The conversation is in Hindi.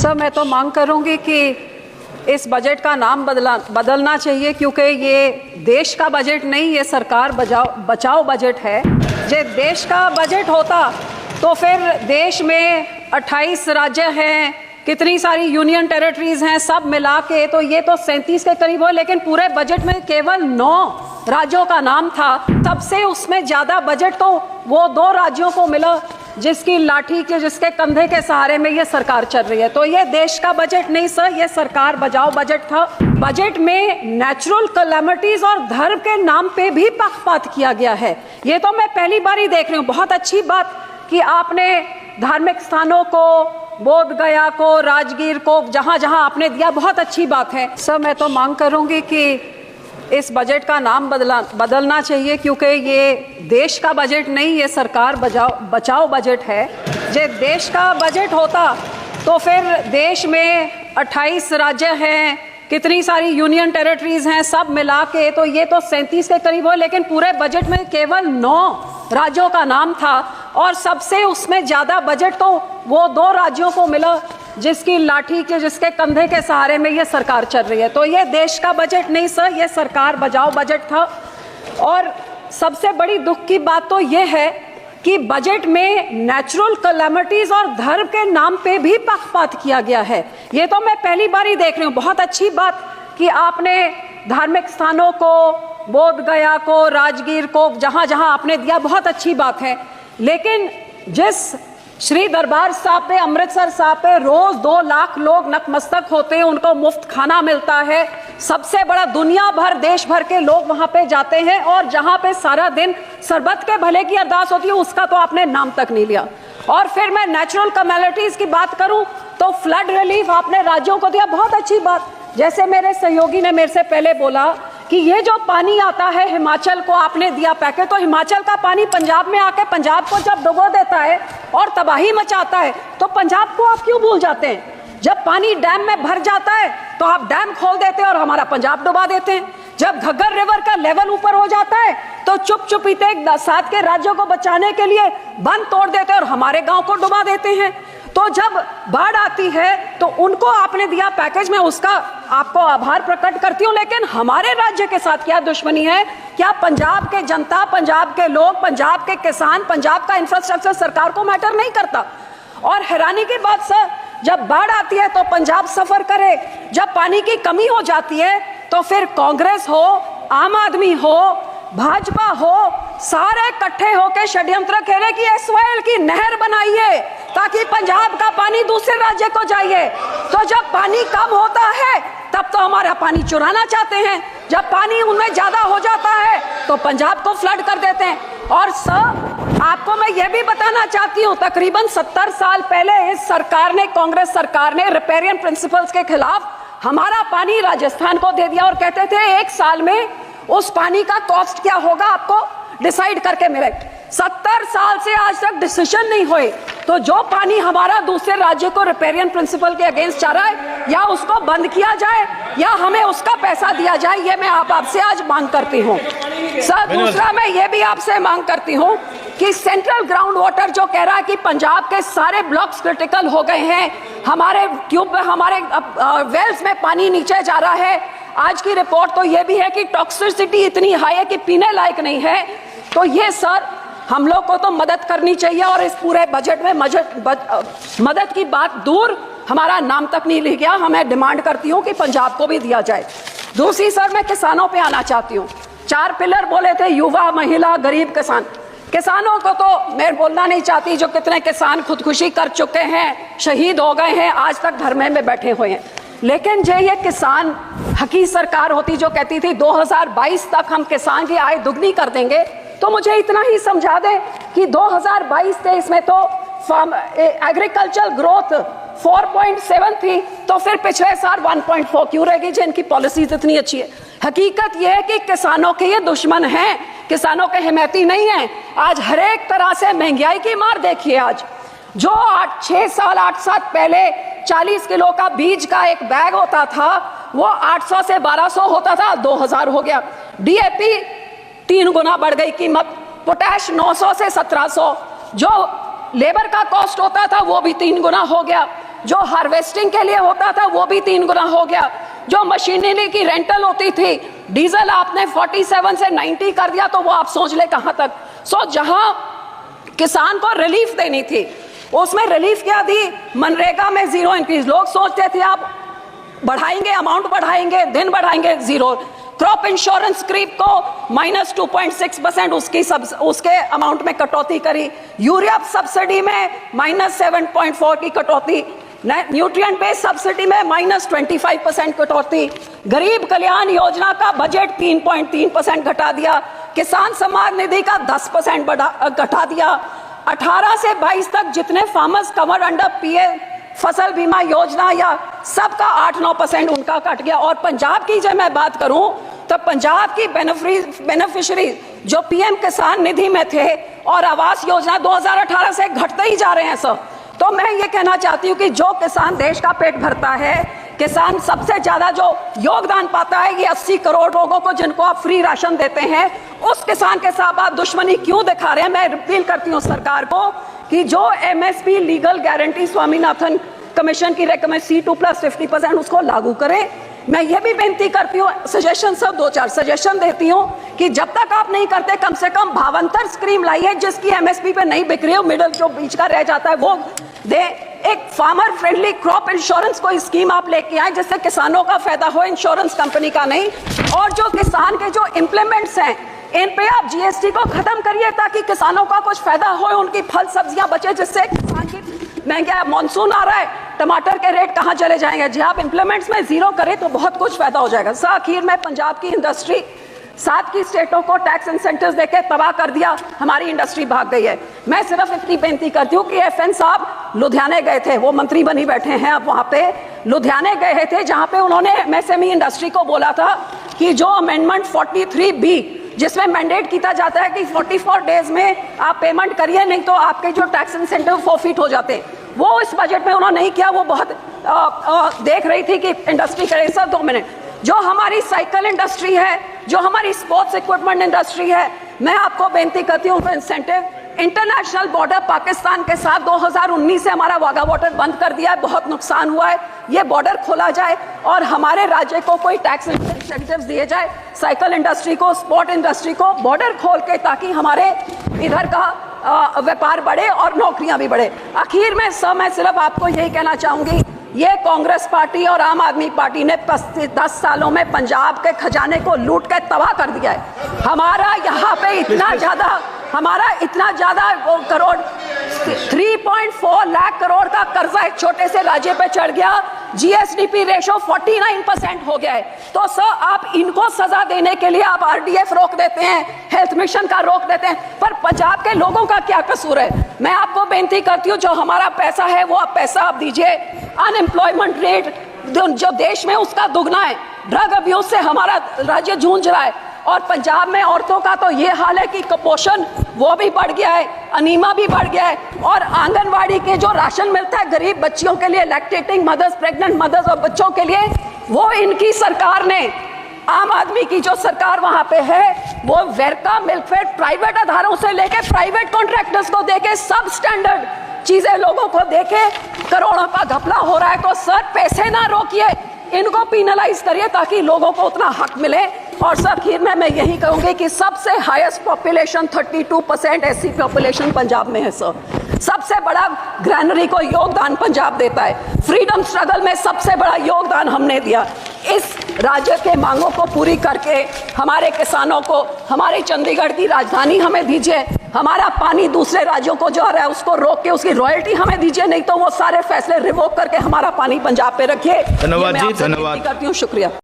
सर, मैं तो मांग करूंगी कि इस बजट का नाम बदलना चाहिए, क्योंकि ये देश का बजट नहीं, ये सरकार बचाओ बजट है। ये देश का बजट होता तो फिर देश में 28 राज्य हैं, कितनी सारी यूनियन टेरिटरीज हैं, सब मिला के तो ये तो 37 के करीब हो, लेकिन पूरे बजट में केवल 9 राज्यों का नाम था। सबसे उसमें ज़्यादा बजट तो वो 2 राज्यों को मिला जिसकी लाठी के, जिसके कंधे के सहारे में ये सरकार चल रही है। तो ये देश का बजट नहीं सर, ये सरकार बचाओ बजट था। बजट में नेचुरल कैलेमिटीज और धर्म के नाम पे भी पक्षपात किया गया है। ये तो मैं पहली बार ही देख रही हूँ। बहुत अच्छी बात कि आपने धार्मिक स्थानों को, बोध गया को, राजगीर को, जहाँ जहाँ आपने दिया, बहुत अच्छी बात है। सर, मैं तो मांग करूँगी कि इस बजट का नाम बदलना चाहिए, क्योंकि ये देश का बजट नहीं, ये सरकार बचाओ बजट है। ये देश का बजट होता तो फिर देश में 28 राज्य हैं, कितनी सारी यूनियन टेरिटरीज हैं, सब मिला के तो ये तो 37 के करीब हो, लेकिन पूरे बजट में केवल 9 राज्यों का नाम था और सबसे उसमें ज़्यादा बजट तो वो 2 राज्यों को मिला जिसकी लाठी के, जिसके कंधे के सहारे में ये सरकार चल रही है। तो ये देश का बजट नहीं सर, ये सरकार बचाओ बजट था। और सबसे बड़ी दुख की बात तो ये है कि बजट में नेचुरल कैलेमिटीज और धर्म के नाम पे भी पक्षपात किया गया है। ये तो मैं पहली बार ही देख रही हूँ। बहुत अच्छी बात कि आपने धार्मिक स्थानों को, बोध गया को, राजगीर को, जहाँ जहाँ आपने दिया, बहुत अच्छी बात है। लेकिन जिस श्री दरबार साहब पे, अमृतसर साहब पे रोज 2 लाख लोग नतमस्तक होते हैं, उनको मुफ्त खाना मिलता है, सबसे बड़ा दुनिया भर, देश भर के लोग वहां पे जाते हैं, और जहां पे सारा दिन सरबत के भले की अरदास होती है, उसका तो आपने नाम तक नहीं लिया। और फिर मैं नेचुरल कैलेमिटीज की बात करूं तो फ्लड रिलीफ आपने राज्यों को दिया, बहुत अच्छी बात। जैसे मेरे सहयोगी ने मेरे से पहले बोला कि ये जो पानी आता है हिमाचल को आपने दिया पैकेज, तो हिमाचल का पानी पंजाब में आके पंजाब को जब डुबो देता है और तबाही मचाता है, तो पंजाब को आप क्यों भूल जाते हैं? जब पानी डैम में भर जाता है तो आप डैम खोल देते हैं और हमारा पंजाब डुबा देते हैं। जब घग्गर रिवर का लेवल ऊपर हो जाता है तो चुपचुपीते 7 के राज्यों को बचाने के लिए बंद तोड़ देते हैं और हमारे गांव को डुबा देते हैं। तो जब बाढ़ आती है तो उनको आपने दिया पैकेज, में उसका आपको आभार प्रकट करती हूँ, लेकिन हमारे राज्य के साथ क्या दुश्मनी है? क्या पंजाब के जनता, पंजाब के लोग, पंजाब के किसान, पंजाब का इंफ्रास्ट्रक्चर सरकार को मैटर नहीं करता? और हैरानी की बात सर, जब बाढ़ आती है तो पंजाब सफर करे, जब पानी की कमी हो जाती है तो फिर कांग्रेस हो, आम आदमी हो, भाजपा हो, सारे इकट्ठे होकर षड्यंत्र खेले कि एसवाईएल की नहर बनाइए ताकि पंजाब का पानी दूसरे राज्य को जाइए। तो जब पानी कम होता है तब तो हमारा पानी चुराना चाहते हैं, जब पानी उनमें ज्यादा हो जाता है तो पंजाब को फ्लड कर देते हैं। और सर, आपको मैं ये भी बताना चाहती हूँ, तकरीबन 70 साल पहले इस सरकार ने, कांग्रेस सरकार ने रिपेरियन प्रिंसिपल्स के खिलाफ हमारा पानी राजस्थान को दे दिया और कहते थे 1 साल में उस पानी का कॉस्ट क्या होगा आपको डिसाइड करके मिले। 70 साल से आज तक डिसीजन नहीं हुए। तो जो पानी हमारा दूसरे राज्य को रिपेरियन प्रिंसिपल के अगेंस्ट जा रहा है, या उसको बंद किया जाए या हमें उसका पैसा दिया जाए, ये मैं आपसे आज मांग करती हूँ। सर, दूसरा मैं ये भी आपसे मांग करती हूँ कि सेंट्रल ग्राउंड वाटर जो कह रहा है कि पंजाब के सारे ब्लॉक्स क्रिटिकल हो गए हैं, हमारे वेल्स में पानी नीचे जा रहा है। आज की रिपोर्ट तो ये भी है कि टॉक्सिसिटी इतनी हाई है कि पीने लायक नहीं है। तो ये सर, हम लोग को तो मदद करनी चाहिए, और इस पूरे बजट में मदद की बात दूर, हमारा नाम तक नहीं लिया गया। हमें डिमांड करती हूँ कि पंजाब को भी दिया जाए। दूसरी सर, मैं किसानों पे आना चाहती हूँ। 4 पिलर बोले थे, युवा, महिला, गरीब, किसान। किसानों को तो मैं बोलना नहीं चाहती, जो कितने किसान खुदकुशी कर चुके हैं, शहीद हो गए हैं, आज तक धरने में बैठे हुए हैं। लेकिन जो ये किसान हकी सरकार होती जो कहती थी 2022 तक हम किसान की आय दुगनी कर देंगे, तो मुझे इतना ही समझा दे कि 2022-23 में तो एग्रीकल्चर ग्रोथ 4.7 थी, तो फिर पिछले साल 1.4 क्यों रहेगी जिनकी पॉलिसीज इतनी अच्छी है? हकीकत यह है कि किसानों के ये दुश्मन हैं, किसानों के हिमैती नहीं हैं। आज हर एक तरह से महंगाई की मार देखिए। आज जो 8 साल पहले 40 किलो का बीज का एक बैग होता था, वो 800 से 1200 होता था, 2000 हो गया। डीएपी 3 गुना बढ़ गई कीमत, पोटैश 900 से 1700, जो लेबर का कॉस्ट होता था वो भी 3 गुना हो गया। जो हार्वेस्टिंग के लिए होता था वो भी 3 गुना हो गया। जो मशीनरी की रेंटल होती थी, डीजल आपने 47 से 90 कर दिया, तो वो आप सोच ले कहां तक। सो जहां किसान को रिलीफ देनी थी उसमें रिलीफ क्या दी, मनरेगा में 0 इंक्रीज। लोग सोचते थे आप बढ़ाएंगे, अमाउंट बढ़ाएंगे, दिन बढ़ाएंगे, 0। क्रॉप इंश्योरेंस क्रीप को -2.6% उसके अमाउंट में कटौती करी। यूरिया सब्सिडी में -7.4 की कटौती। न्यूट्रिएंट बेस्ड सब्सिडी में -25% कटौती। गरीब कल्याण योजना का बजट 3.3% घटा दिया। किसान सम्मान निधि का 10% घटा दिया। 18 से 22 तक जितने फार्मर्स कवर्ड अंडर पीए फसल बीमा योजना या सबका 8-9% उनका कट गया। और पंजाब की जब मैं बात करूं तो पंजाब की बेनिफिशियरी जो पीएम किसान निधि में थे और आवास योजना 2018 से घटते ही जा रहे हैं सर। तो मैं ये कहना चाहती हूँ कि जो किसान देश का पेट भरता है, किसान सबसे ज्यादा जो योगदान पाता है, ये 80 करोड़ लोगों को जिनको आप फ्री राशन देते हैं, उस किसान के साथ आप दुश्मनी क्यों दिखा रहे हैं। मैं अपील करती हूँ सरकार को कि जो MSP legal guarantee Swaminathan commission की रेकमेंड C2+50% उसको लागू करें। मैं ये भी बेनती करती हूँ, सजेशन सब 2-4 सजेशन देती हूँ कि जब तक आप नहीं करते कम से कम भावांतर स्कीम लाइए जिसकी एमएसपी पे नहीं बिक रही हो, मिडल जो बीच का रह जाता है वो दे। एक फार्मर फ्रेंडली क्रॉप इंश्योरेंस कोई स्कीम आप लेके आए जिससे किसानों का फायदा हो, इंश्योरेंस कंपनी का नहीं। और जो किसान के जो इम्प्लीमेंट्स हैं इन पे आप जीएसटी को खत्म करिए ताकि किसानों का कुछ फायदा हो, उनकी फल सब्जियां बचे, जिससे किसान की महंगा मॉनसून आ रहा है, टमाटर के रेट कहां चले जाएंगे। जब आप इंप्लीमेंट्स में 0 करें तो बहुत कुछ फायदा हो जाएगा। सर आखिर में पंजाब की इंडस्ट्री 7 की स्टेटों को टैक्स इंसेंटिव्स देके तबाह कर दिया, हमारी इंडस्ट्री भाग गई है। मैं सिर्फ इतनी बेनती करती हूँ कि FN साहब लुधियाने गए थे, वो मंत्री बनी बैठे हैं अब, वहां पे लुधियाने गए थे जहां पे उन्होंने MSME इंडस्ट्री को बोला था कि जो अमेंडमेंट 43B जिसमें मैंडेट किया जाता है कि 44 डेज में आप पेमेंट करिए, नहीं तो आपके जो टैक्स इंसेंटिव फोरफिट हो जाते, वो इस बजट में उन्होंने नहीं किया। वो बहुत देख रही थी कि इंडस्ट्री करे। सर 2 मिनट, जो हमारी साइकिल इंडस्ट्री है, जो हमारी स्पोर्ट्स इक्विपमेंट इंडस्ट्री है, मैं आपको बेनती करती हूँ इंसेंटिव। इंटरनेशनल बॉर्डर पाकिस्तान के साथ 2019 से हमारा वाघा बॉर्डर बंद कर दिया है, बहुत नुकसान हुआ है। ये बॉर्डर खोला जाए और हमारे राज्य को कोई टैक्स इंसेंटिव्स दिए जाए, साइकिल इंडस्ट्री को, स्पोर्ट इंडस्ट्री को बॉर्डर खोल के, ताकि हमारे इधर का व्यापार बढ़े और नौकरियां भी बढ़े। आखिर में सर मैं सिर्फ आपको यही कहना चाहूंगी, ये कांग्रेस पार्टी और आम आदमी पार्टी ने 10 सालों में पंजाब के खजाने को लूट के तबाह कर दिया है। हमारा यहाँ पे इतना ज्यादा करोड़ 3.4 लाख करोड़ का कर्जा एक छोटे से राज्य पे चढ़ गया। GSDP रेशो 49% हो गया है। तो सर आप इनको सजा देने के लिए आप RDF रोक देते हैं, हेल्थ मिशन का रोक देते हैं, पर पंजाब के लोगों का क्या कसूर है। मैं आपको बेनती करती हूँ, जो हमारा पैसा है वो आप पैसा आप दीजिए। अनएम्प्लॉयमेंट रेट जो देश में उसका दुगना है। ड्रग अब्यूज से हमारा राज्य जूझ रहा है। और पंजाब में औरतों का तो ये हाल है कि कुपोषण वो भी बढ़ गया है, अनीमा भी बढ़ गया है। और आंगनवाड़ी के जो राशन मिलता है गरीब बच्चियों के लिए, लैक्टेटिंग मदर्स, प्रेग्नेंट मदर्स और बच्चों के लिए, वो इनकी सरकार ने, आम आदमी की जो सरकार वहां पे है, वो वेरका मिल्कफेड प्राइवेट आधारों से लेके प्राइवेट कॉन्ट्रैक्टर्स को देके सब स्टैंडर्ड चीजें लोगों को देके करोड़ों का घपला हो रहा है। तो सर पैसे ना रोकिए, इनको पिनलाइज करिए ताकि लोगों को उतना हक मिले। और सर आखिर में मैं यही कहूंगी कि सबसे highest population 32% SC population Punjab में है सर। सबसे बड़ा ग्रैनरी को योगदान पंजाब देता है। फ्रीडम स्ट्रगल में सबसे बड़ा योगदान हमने दिया। इस राज्य के मांगों को पूरी करके हमारे किसानों को हमारी चंडीगढ़ की राजधानी हमें दीजिए। हमारा पानी दूसरे राज्यों को जो आ रहा है उसको रोक के उसकी रॉयल्टी हमें दीजिए, नहीं तो वो सारे फैसले रिवोक करके हमारा पानी पंजाब पे रखिए। धन्यवाद जी, धन्यवाद करती हूँ। शुक्रिया।